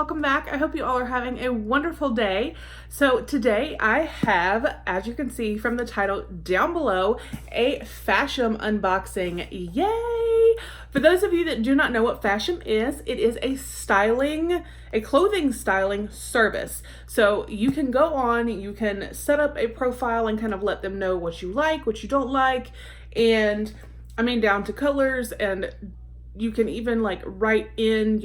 welcome back. I hope you all are having a wonderful day. So today I have, as you can see from the title down below, a Fashom unboxing. Yay! For those of you that do not know what Fashom is, it is a clothing styling service. So you can go on, you can set up a profile and kind of let them know what you like, what you don't like, and I mean down to colors, and you can even like write in,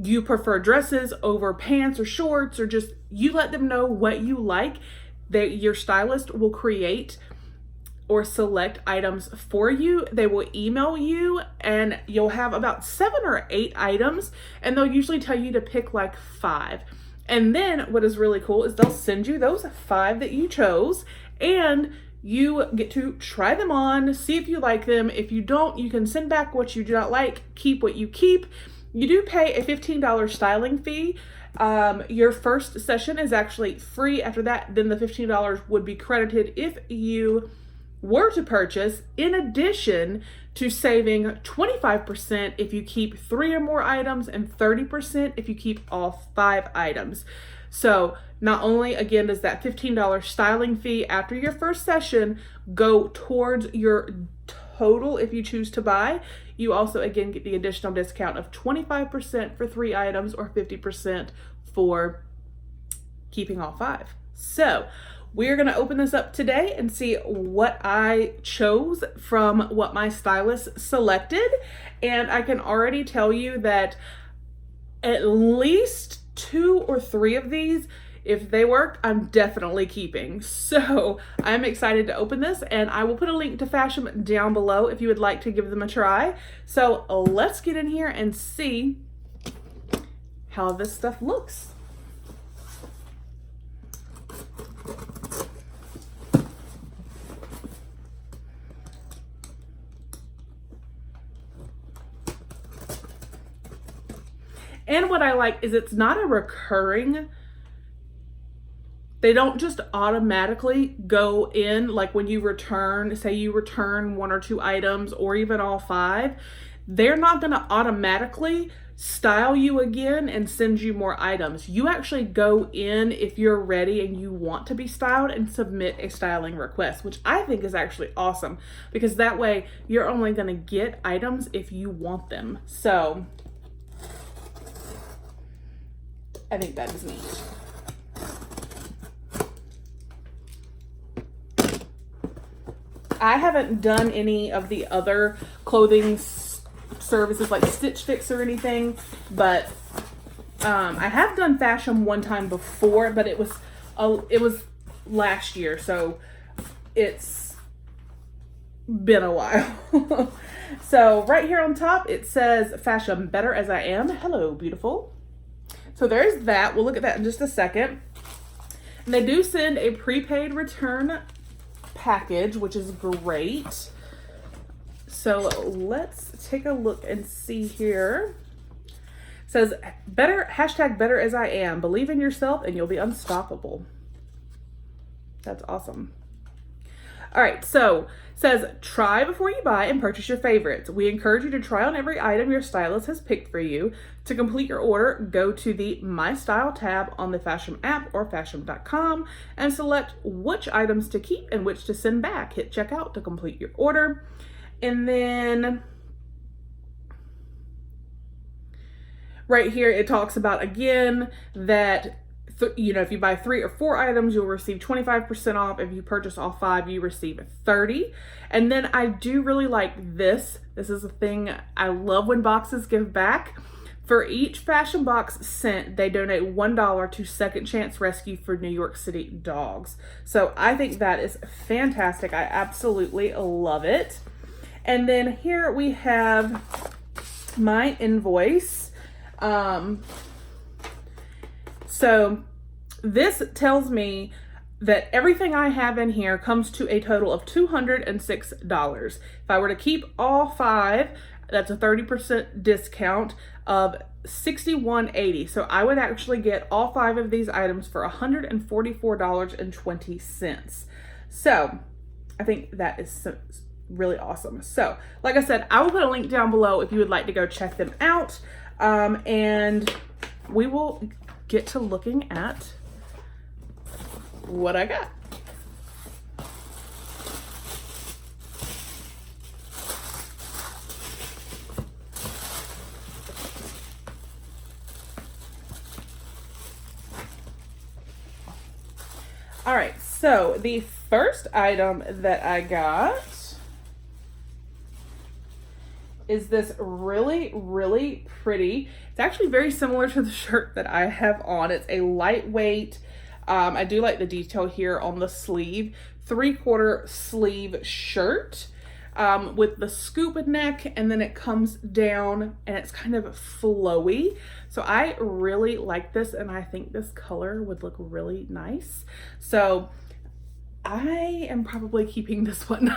you prefer dresses over pants or shorts, or just you let them know what you like. Your stylist will create or select items for you. They will email you and you'll have about 7 or 8 items, and they'll usually tell you to pick like 5. And then what is really cool is they'll send you those 5 that you chose, and you get to try them on, see if you like them. If you don't, you can send back what you do not like, keep what you keep. You do pay a $15 styling fee. Your first session is actually free. After that, then the $15 would be credited if you were to purchase, in addition to saving 25% if you keep 3 or more items and 30% if you keep all 5 items. So not only, again, does that $15 styling fee after your first session go towards your total if you choose to buy, you also, again, get the additional discount of 25% for 3 items or 50% for keeping all 5. So we're going to open this up today and see what I chose from what my stylist selected. And I can already tell you that at least 2 or 3 of these, if they work, I'm definitely keeping. So I'm excited to open this, and I will put a link to Fashom down below if you would like to give them a try. So let's get in here and see how this stuff looks. And what I like is it's not a recurring, they don't just automatically go in, like when you return, say you return 1 or 2 items or even all 5, they're not gonna automatically style you again and send you more items. You actually go in if you're ready and you want to be styled and submit a styling request, which I think is actually awesome, because that way you're only gonna get items if you want them. So I think that is neat. I haven't done any of the other clothing services like Stitch Fix or anything, but I have done Fashom one time before, but it was last year, so it's been a while. So right here on top, it says Fashom Better As I Am. Hello, beautiful. So there's that. We'll look at that in just a second. And they do send a prepaid return package, which is great. So let's take a look and see here. It says #better as I am. Believe in yourself and you'll be unstoppable. That's awesome. All right, so it says try before you buy and purchase your favorites. We encourage you to try on every item your stylist has picked for you. To complete your order, go to the My Style tab on the Fashom app or fashom.com and select which items to keep and which to send back. Hit checkout to complete your order. And then right here, it talks about, again, that if you buy 3 or 4 items, you'll receive 25% off. If you purchase all 5, you receive 30. And then I do really like this. This is a thing I love when boxes give back. For each Fashom box sent, they donate $1 to Second Chance Rescue for New York City dogs. So I think that is fantastic. I absolutely love it. And then here we have my invoice. So this tells me that everything I have in here comes to a total of $206. If I were to keep all 5, that's a 30% discount of $61.80. So I would actually get all 5 of these items for $144.20. So I think that is really awesome. So like I said, I will put a link down below if you would like to go check them out. And we will get to looking at what I got. All right, so the first item that I got is this really, really pretty. It's actually very similar to the shirt that I have on. It's a lightweight, I do like the detail here on the sleeve, 3/4 sleeve shirt with the scoop neck, and then it comes down and it's kind of flowy. So I really like this, and I think this color would look really nice. So I am probably keeping this one.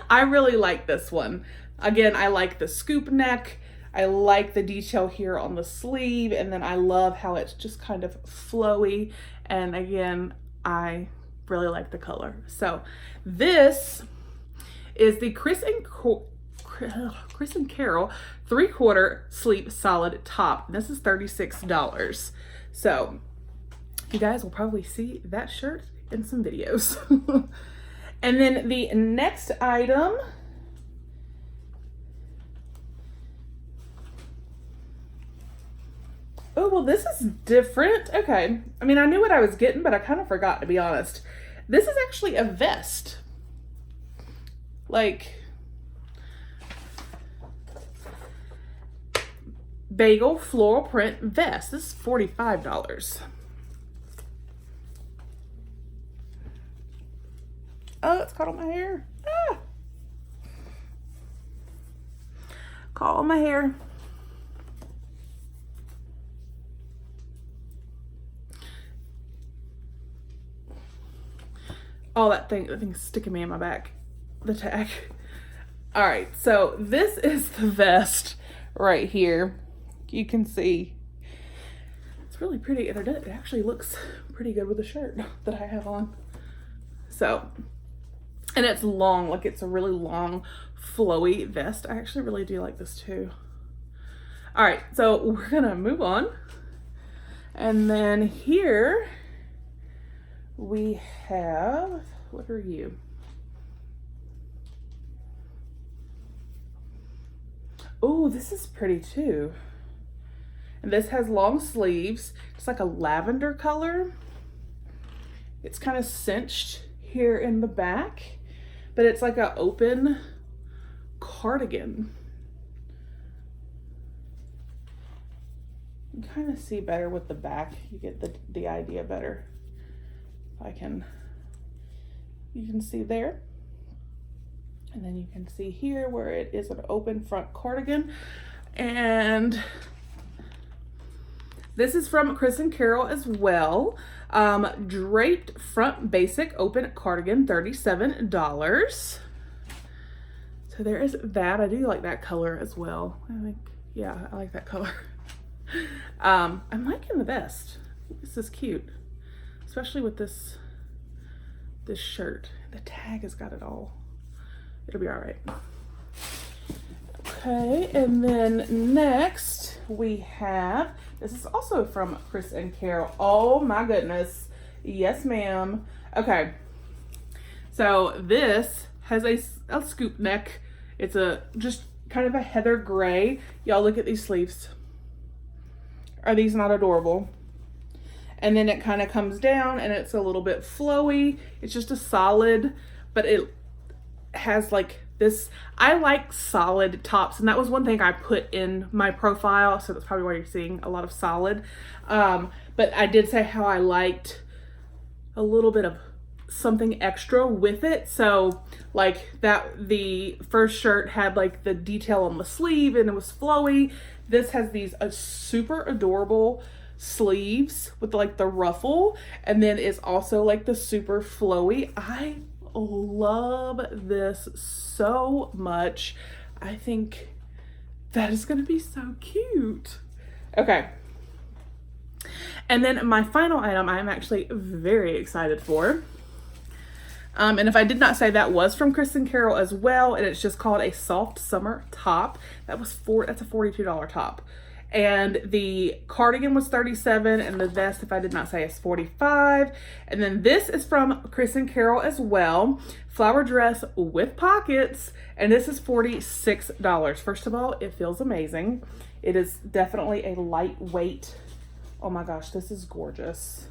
I really like this one. Again, I like the scoop neck. I like the detail here on the sleeve, and then I love how it's just kind of flowy. And again, I really like the color. So this is the Chris and Carol 3/4 sleeve solid top. This is $36. So you guys will probably see that shirt in some videos. And then the next item oh, well, this is different. Okay. I mean, I knew what I was getting, but I kind of forgot, to be honest. This is actually a vest. Like, bagel floral print vest. This is $45. Oh, it's caught on my hair. Ah! Caught on my hair. Oh, that thing's sticking me in my back. The tag. All right, so this is the vest right here. You can see it's really pretty, and it actually looks pretty good with the shirt that I have on. So, and it's long, like it's a really long, flowy vest. I actually really do like this too. All right, so we're gonna move on. And then here we have, what are you? Oh, this is pretty too. And this has long sleeves. It's like a lavender color. It's kind of cinched here in the back, but it's like an open cardigan. You kind of see better with the back. You get the idea better. If I can, you can see there. And then you can see here where it is an open front cardigan. And this is from Chris and Carol as well. Draped front basic open cardigan, $37. So there is that. I do like that color as well. I think, yeah, I like that color. I'm liking the vest. This is cute, especially with this shirt. The tag has got it all. It'll be all right. Okay, and then next we have, this is also from Chris and Carol. Oh my goodness. Yes, ma'am. Okay, so this has a scoop neck. It's just kind of a heather gray. Y'all look at these sleeves. Are these not adorable? And then it kind of comes down and it's a little bit flowy. It's just a solid, but it has like this. I like solid tops, and that was one thing I put in my profile, so that's probably why you're seeing a lot of solid. But I did say how I liked a little bit of something extra with it. So like that, the first shirt had like the detail on the sleeve and it was flowy. This has these super adorable sleeves with like the ruffle, and then it's also like the super flowy. I love this so much. I think that is going to be so cute. Okay. And then my final item I'm actually very excited for. And if I did not say, that was from Chris and Carol as well, and it's just called a soft summer top. That's a $42 top. And the cardigan was $37, and the vest, if I did not say, is $45. And then this is from Chris and Carol as well. Flower dress with pockets, and this is $46. First of all, it feels amazing. It is definitely a lightweight. Oh my gosh, this is gorgeous.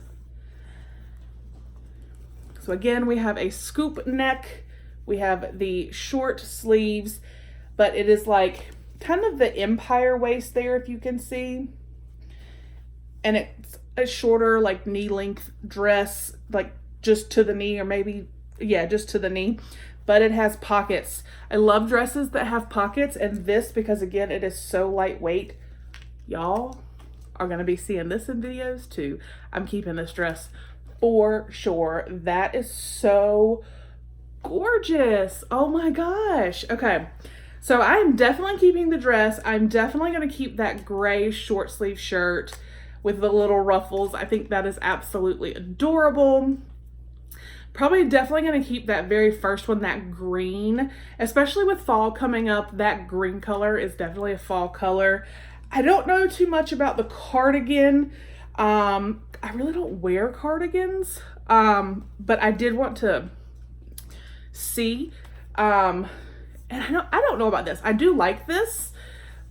So again, we have a scoop neck. We have the short sleeves, but it is like kind of the empire waist there, if you can see. And it's a shorter, like knee length dress, like just to the knee, or maybe, yeah, just to the knee. But it has pockets. I love dresses that have pockets, and this, because again, it is so lightweight. Y'all are gonna be seeing this in videos too. I'm keeping this dress for sure. That is so gorgeous. Oh my gosh. Okay. So I am definitely keeping the dress. I'm definitely going to keep that gray short sleeve shirt with the little ruffles. I think that is absolutely adorable. Probably definitely going to keep that very first one, that green, especially with fall coming up. That green color is definitely a fall color. I don't know too much about the cardigan. I really don't wear cardigans, but I did want to see. And I don't know about this. I do like this,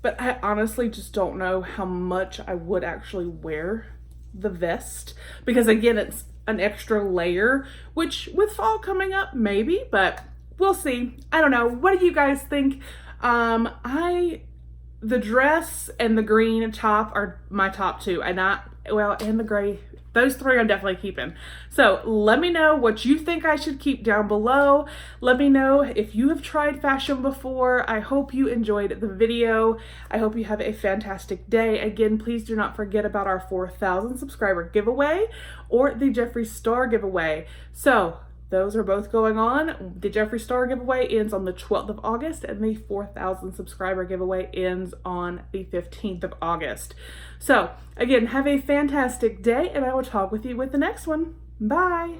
but I honestly just don't know how much I would actually wear the vest, because again, it's an extra layer, which with fall coming up, maybe, but we'll see. I don't know. What do you guys think? The dress and the green top are my top two, and the gray. Those three I'm definitely keeping. So let me know what you think I should keep down below. Let me know if you have tried Fashom before. I hope you enjoyed the video. I hope you have a fantastic day. Again, please do not forget about our 4,000 subscriber giveaway or the Jeffree Star giveaway. So those are both going on. The Jeffree Star giveaway ends on the 12th of August, and the 4,000 subscriber giveaway ends on the 15th of August. So again, have a fantastic day, and I will talk with you with the next one. Bye.